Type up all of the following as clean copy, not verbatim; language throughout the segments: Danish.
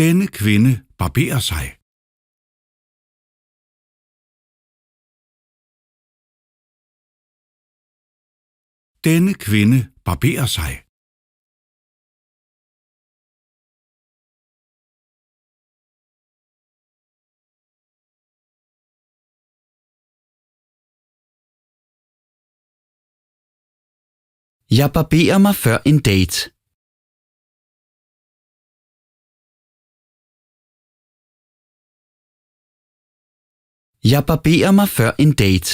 Denne kvinde barberer sig. Denne kvinde barberer sig. Jeg barberer mig før en date. Jeg barberer mig før en date.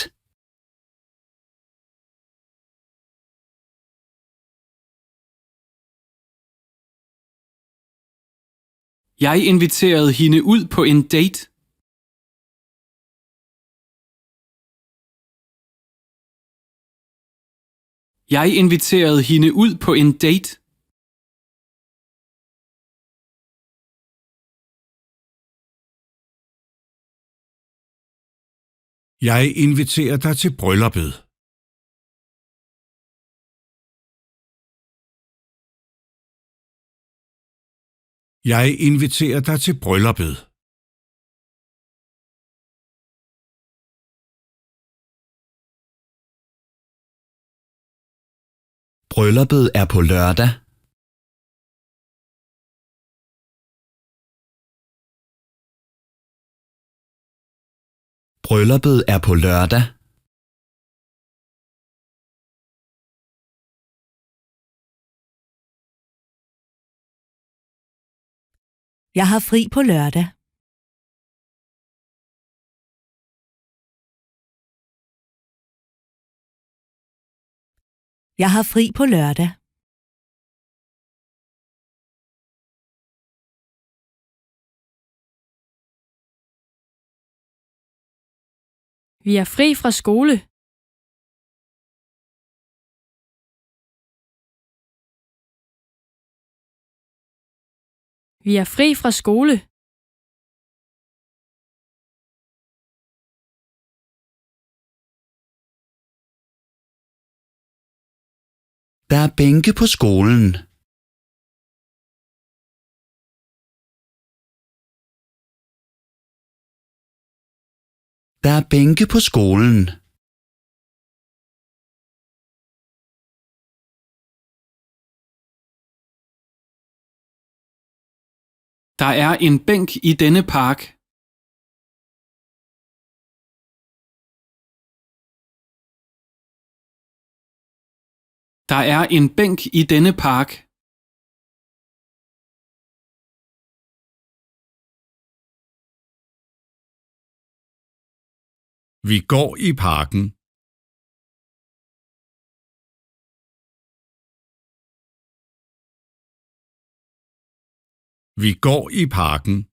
Jeg inviterede hende ud på en date. Jeg inviterede hende ud på en date. Jeg inviterer dig til brylluppet. Jeg inviterer dig til brylluppet. Brylluppet er på lørdag. Brylluppet er på lørdag. Jeg har fri på lørdag. Jeg har fri på lørdag. Vi er fri fra skole. Vi er fri fra skole. Der er bænke på skolen. Der er bænke på skolen. Der er en bænk i denne park. Der er en bænk i denne park. Vi går i parken. Vi går i parken.